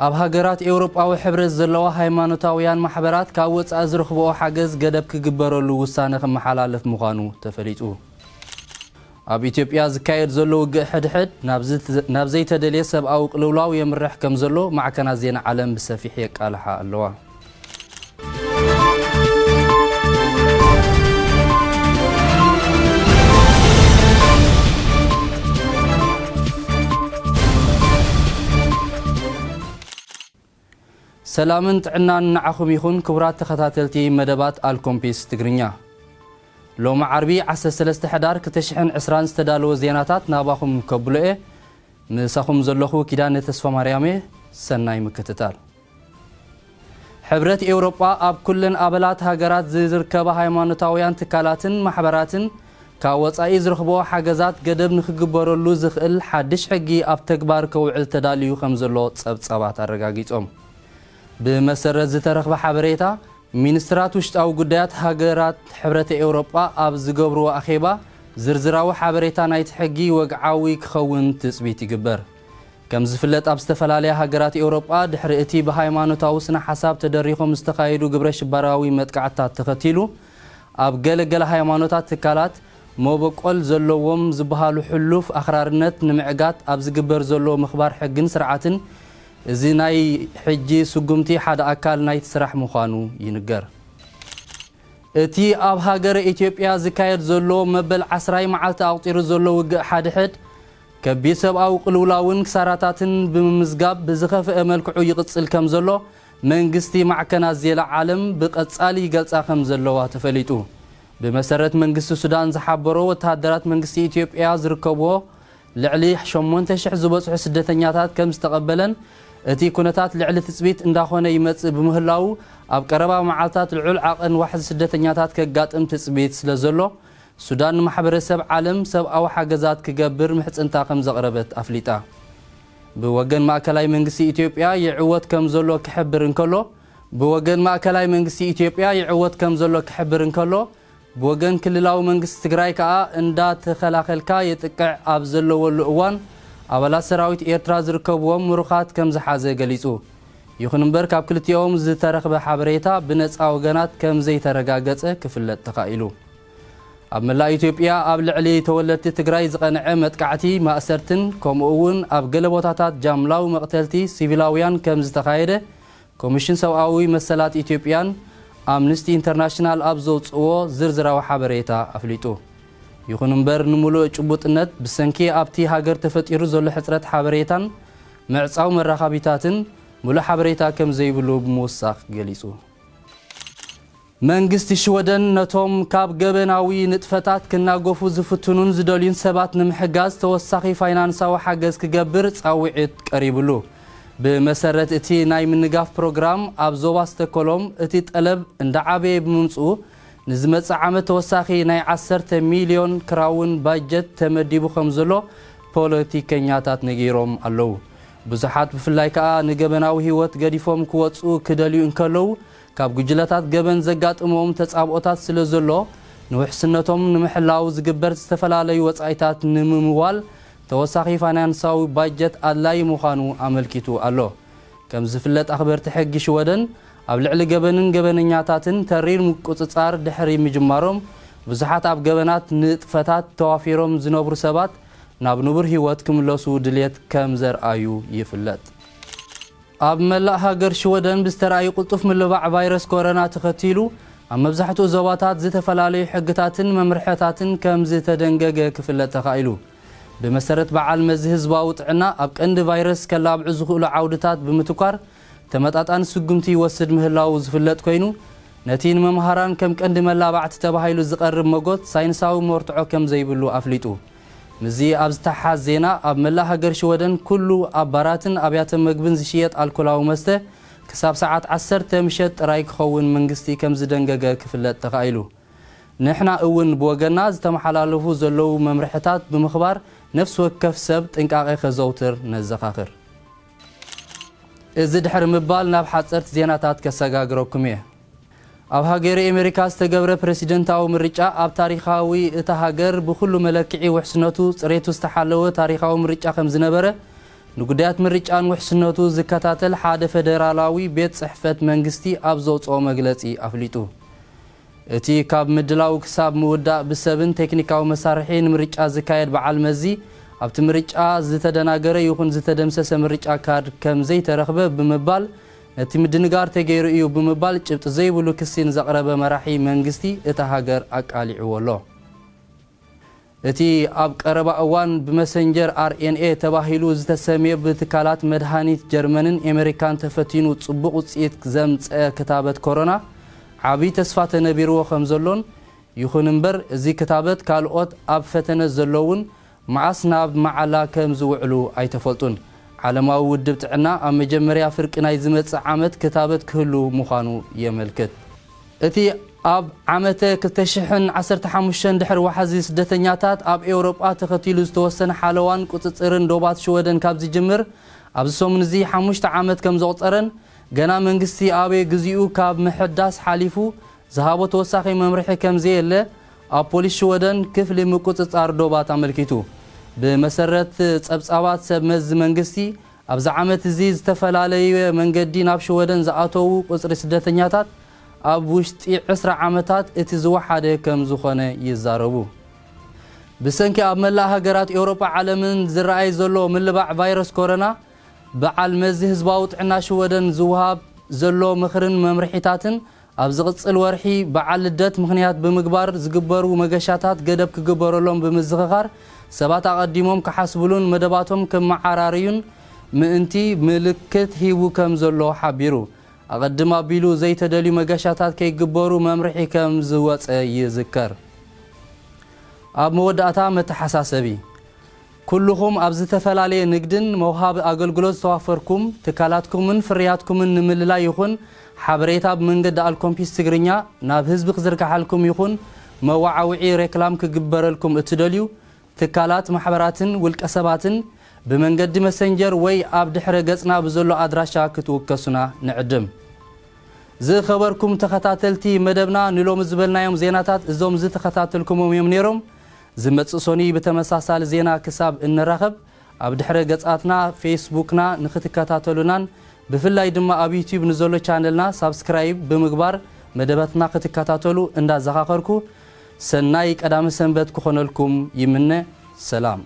ኣብ ሃገራት ኤውሮጳዊ ሕብረት ዘለዋ ሃይማኖታውያን ማሕበራት ካብ ወጻኢ ዝረኽብኦ ሓገዝ ገደብ ክግበረሉ ውሳነ ክመሓላለፍ ምዃኑ ተፈሊጡ። ኣብ ኢትዮጵያ ዝካየድ ዘሎ ውግእ ሕድሕድ ናብ ዘይተደልየ ሰብኣዊ ቅልውላው የምርሕ ከም ዘሎ ማዕከናት ዜና ዓለም ብሰፊሕ የቃልሓ ኣለዋ። ሰላምን ጥዕናን ንዓኹም ይኹን ክቡራት ተኸታተልቲ መደባት አልኮምፒስ ትግርኛ ሎሚ ዓርቢ 13 ሕዳር 2020 ዝተዳለወ ዜናታት ናባኹም ከብሎኤ ምሳኹም ዘለኹ ኪዳነ ተስፋ ማርያም ሰናይ ምክትታል። ሕብረት ኤውሮጳ ኣብ ኩለን ኣባላት ሃገራት ዝርከባ ሃይማኖታውያን ትካላትን ማሕበራትን ካብ ወጻኢ ዝረኽብዎ ሓገዛት ገደብ ንክግበረሉ ዝኽእል ሓድሽ ሕጊ ኣብ ተግባር ከውዕል ተዳልዩ ከም ዘሎ ጸብጻባት ኣረጋጊጾም። بمسرد زترخب حبريتا ሚኒስትራት ውሽጣዊ ጉዳያት ሃገራት ሕብረት ኤውሮጳ ኣብ ዝገብርዎ ኣኼባ ዝርዝራዊ ሓበሬታ ናይቲ ሕጊ ወግዓዊ ክኸውን ትጽቢት ይግበር። ከም ዝፍለጥ ኣብ ዝተፈላለያ ሃገራት ኤውሮጳ ድሕሪ እቲ ብሃይማኖታዊ ስነ ሓሳብ ተደሪኾም ዝተኻየዱ ግብረ ሽባራዊ መጥቃዕትታት ተኸቲሉ ኣብ ገለገለ ሃይማኖታት ትካላት መበቆል ዘለዎም ዝበሃሉ ሕሉፍ ኣኽራርነት ንምዕጋት ኣብ ዝግበር ዘሎ ምኽባር ሕግን ስርዓትን እዚ ናይ ሕጂ ስጉምቲ ሓደ ኣካል ናይቲ ስራሕ ምዃኑ ይንገር። እቲ ኣብ ሃገረ ኢትዮጵያ ዝካየድ ዘሎ መበል 10 መዓልቲ ኣቕጢሩ ዘሎ ውግእ ሓድሕድ ከቢድ ሰብኣዊ ቅልውላውን ክሳራታትን ብምምዝጋብ ብዝኸፍአ መልክዑ ይቕጽል ከም ዘሎ መንግስቲ ማዕከናት ዜና ዓለም ብቐጻሊ ይገልጻ ከም ዘለዋ ተፈሊጡ። ብመሰረት መንግስቲ ሱዳን ዝሓበሮ ወተሃደራት መንግስቲ ኢትዮጵያ ዝርከብዎ ልዕሊ 8000 ዝበጽሑ ስደተኛታት ከም ዝተቐበለን እቲ ኩነታት ልዕሊ ትጽቢት እንዳኾነ ይመጽእ ብምህላው ኣብ ቀረባ መዓልታት ልዑል ዓቐን ዋሕዚ ስደተኛታት ከጋጥም ትጽቢት ስለ ዘሎ ሱዳን ማሕበረሰብ ዓለም ሰብኣዊ ሓገዛት ክገብር ምሕጽንታ ከም ዘቕረበት ኣፍሊጣ። ብወገን ማእከላይ መንግስቲ ኢትዮጵያ ይዕወት ከም ዘሎ ክሕብር እንከሎ ብወገን ክልላዊ መንግስቲ ትግራይ ከዓ እንዳተኸላኸልካ የጥቅዕ ኣብ ዘለወሉ እዋን ኣባላት ሰራዊት ኤርትራ ዝርከብዎም ምሩኻት ከም ዝሓዘ ገሊጹ። ይኹን እምበር ካብ ክልቲኦም ዝተረኽበ ሓበሬታ ብነፃ ወገናት ከም ዘይተረጋገፀ ክፍለጥ ተኻኢሉ። ኣብ መላእ ኢትዮጵያ ኣብ ልዕሊ ተወለድቲ ትግራይ ዝቐንዐ መጥቃዕቲ ማእሰርትን ከምኡውን ኣብ ገለ ቦታታት ጃምላዊ መቕተልቲ ሲቪላውያን ከም ዝተኻየደ ኮሚሽን ሰብኣዊ መሰላት ኢትዮጵያን ኣምነስቲ ኢንተርናሽናል ኣብ ዘውፅዎ ዝርዝራዊ ሓበሬታ ኣፍሊጡ። ይኹን እምበር ንሙሉእ ጭቡጥነት ብሰንኪ ኣብቲ ሃገር ተፈጢሩ ዘሎ ሕፅረት ሓበሬታን ምዕፃው መራኸቢታትን ሙሉእ ሓበሬታ ከም ዘይብሉ ብምውሳኽ ገሊጹ። መንግስቲ ሽወደን ነቶም ካብ ገበናዊ ንጥፈታት ክናገፉ ዝፍትኑን ዝደልዩን ሰባት ንምሕጋዝ ተወሳኺ ፋይናንሳዊ ሓገዝ ክገብር ጻውዒት ቀሪብሉ። ብመሰረት እቲ ናይ ምንጋፍ ፕሮግራም ኣብ ዞባ ዝተከሎም እቲ ጠለብ እንዳዓበየ ብምምጽኡ ንዝመጽእ ዓመት ተወሳኺ ናይ 10 ሚልዮን ክራውን ባጀት ተመዲቡ ከም ዘሎ ፖለቲከኛታት ነጊሮም ኣለዉ። ብዙሓት ብፍላይ ከዓ ንገበናዊ ህይወት ገዲፎም ክወፁ ክደልዩ እንከለዉ ካብ ጉጅለታት ገበን ዘጋጥሞም ተጻብኦታት ስለ ዘሎ ንውሕስነቶም ንምሕላው ዝግበር ዝተፈላለዩ ወጻኢታት ንምምዋል ተወሳኺ ፋይናንሳዊ ባጀት ኣድላይ ምዃኑ ኣመልኪቱ ኣሎ። ከም ዝፍለጥ ኣኽበርቲ ሕጊ ሽወደን ኣብ ልዕሊ ገበንን ገበነኛታትን ተሪር ምቁፅጻር ድሕሪ ምጅማሮም ብዙሓት ኣብ ገበናት ንጥፈታት ተዋፊሮም ዝነብሩ ሰባት ናብ ንቡር ህይወት ክምለሱ ድልየት ከም ዘርኣዩ ይፍለጥ። ኣብ መላእ ሃገር ሽወደን ብዝተረኣዩ ቁልጡፍ ምልባዕ ቫይረስ ኮሮና ተኸቲሉ ኣብ መብዛሕትኡ ዞባታት ዝተፈላለዩ ሕግታትን መምርሕታትን ከም ዝተደንገገ ክፍለጥ ተኻኢሉ። ብመሰረት በዓል መዚ ህዝባዊ ጥዕና ኣብ ቀንዲ ቫይረስ ከላብዑ ዝኽእሉ ዓውድታት ብምትኳር ተመጣጣኒ ስጉምቲ ይወስድ ምህላው ዝፍለጥ ኮይኑ ነቲ ንመምሃራን ከም ቀንዲ መላባዕቲ ተባሂሉ ዝቐርብ መጎት ሳይንሳዊ መርትዖ ከም ዘይብሉ ኣፍሊጡ። ምዚ ኣብ ዝተሓዝ ዜና ኣብ መላእ ሃገር ሽወደን ኩሉ ኣብ ባራትን ኣብያተ ምግብን ዝሽየጥ ኣልኮላዊ መስተ ክሳብ ሰዓት 10 ምሸት ጥራይ ክኸውን መንግስቲ ከም ዝደንገገ ክፍለጥ ተኻኢሉ። ንሕና እውን ብወገና ዝተመሓላለፉ ዘለዉ መምርሕታት ብምኽባር ነፍሲ ወከፍ ሰብ ጥንቃቐ ከዘውትር ነዘኻኽር። እዚ ድሕሪ ምባል ናብ ሓፀርቲ ዜናታት ከሰጋግረኩም እየ። ኣብ ሃገረ ኣሜሪካ ዝተገብረ ፕሬሲደንታዊ ምርጫ ኣብ ታሪኻዊ እታ ሃገር ብኩሉ መለክዒ ውሕስነቱ ፅሬቱ ዝተሓለወ ታሪኻዊ ምርጫ ከም ዝነበረ ንጉዳያት ምርጫን ውሕስነቱ ዝከታተል ሓደ ፌደራላዊ ቤት ጽሕፈት መንግስቲ ኣብ ዘውጽኦ መግለጺ ኣፍሊጡ እቲ ካብ ምድላው ክሳብ ምውዳእ ብሰብን ቴክኒካዊ መሳርሒ ንምርጫ ዝካየድ በዓል መዚ ኣብቲ ምርጫ ዝተደናገረ ይኹን ዝተደምሰሰ ምርጫ ካርድ ከም ዘይተረኽበ ብምባል እቲ ምድንጋር ተገይሩ እዩ ብምባል ጭብጥ ዘይብሉ ክሲን ዘቕረበ መራሒ መንግስቲ እታ ሃገር ኣቃሊዕዎ ኣሎ እቲ ኣብ ቀረባ እዋን ብመሰንጀር RNA ተባሂሉ ዝተሰምየ ብትካላት መድሃኒት ጀርመንን ኣሜሪካን ተፈቲኑ ጽቡቕ ውጽኢት ዘምጽአ ክታበት ኮሮና ዓቢ ተስፋ ተነቢርዎ ከም ዘሎን ይኹን እምበር እዚ ክታበት ካልኦት ኣብ ፈተነ ዘለውን መዓስ ናብ መዓላ ከም ዝውዕሉ ኣይተፈልጡን ዓለማዊ ውድብ ጥዕና ኣብ መጀመርያ ፍርቂ ናይ ዝመጽእ ዓመት ክታበት ክህሉ ምዃኑ የመልክት እቲ ኣብ ዓመተ 2015 ድሕሪ ወሓዚ ስደተኛታት ኣብ ኤውሮጳ ተኸቲሉ ዝተወሰነ ሓለዋን ቁጽጽርን ዶባት ሽወደን ካብ ዝጅምር ኣብዚ ሰሙን እዚ 5 ዓመት ከም ዘቑፀረን ገና መንግስቲ ኣበይ ግዚኡ ካብ ምሕዳስ ሓሊፉ ዝሃቦ ተወሳኺ መምርሒ ከም ዘየለ ኣብ ፖሊስ ሽወደን ክፍሊ ምቁጽጻር ዶባት ኣመልኪቱ ብመሰረት ጸብጻባት ሰብ መዝ መንግስቲ ኣብዚ ዓመት እዚ ዝተፈላለየ መንገዲ ናብ ሽወደን ዝኣተዉ ቁጽሪ ስደተኛታት ኣብ ውሽጢ 20 ዓመታት እቲ ዝወሓደ ከም ዝኾነ ይዛረቡ ብሰንኪ ኣብ መላእ ሃገራት ኤውሮጳ ዓለምን ዝረኣይ ዘሎ ምልባዕ ቫይረስ ኮሮና በዓል መዚ ህዝባዊ ጥዕና ሽወደን ዝውሃብ ዘሎ ምኽርን መምርሒታትን ኣብ ዝቕጽል ወርሒ በዓል ልደት ምኽንያት ብምግባር ዝግበሩ መገሻታት ገደብ ክግበረሎም ብምዝኽኻር ሰባት ኣቐዲሞም ክሓስብሉን መደባቶም ከመዓራርዩን ምእንቲ ምልክት ሂቡ ከም ዘሎ ሓቢሩ ኣቐድም ኣቢሉ ዘይተደልዩ መገሻታት ከይግበሩ መምርሒ ከም ዝወፀ ይዝከር ኣብ መወዳእታ መተሓሳሰቢ ኩልኹም ኣብ ዝተፈላለየ ንግድን መውሃብ ኣገልግሎት ዝተዋፈርኩም ትካላትኩምን ፍርያትኩምን ንምልላይ ይኹን ሓበሬታ ብመንገዲ ኣልኮምፒስ ትግርኛ ናብ ህዝቢ ክዝርግሓልኩም ይኹን መዋዓውዒ ሬክላም ክግበረልኩም እትደልዩ ትካላት ማሕበራትን ውልቀ ሰባትን ብመንገዲ መሰንጀር ወይ ኣብ ድሕረ ገጽና ብዘሎ ኣድራሻ ክትውከሱና ንዕድም ዝኸበርኩም ተኸታተልቲ መደብና ንሎም ዝበልናዮም ዜናታት እዞም ዝተኸታተልኩሞም እዮም ነይሮም ዝመጽእ ሶኒ ብተመሳሳሊ ዜና ክሳብ እንራኸብ ኣብ ድሕረ ገጻትና ፌስቡክና ንኽትከታተሉናን ብፍላይ ድማ ኣብ ዩቲዩብ ንዘሎ ቻነልና ሳብስክራይብ ብምግባር መደባትና ክትከታተሉ እንዳዘኻኸርኩ ሰናይ ቀዳመ ሰንበት ክኾነልኩም ይምነ ሰላም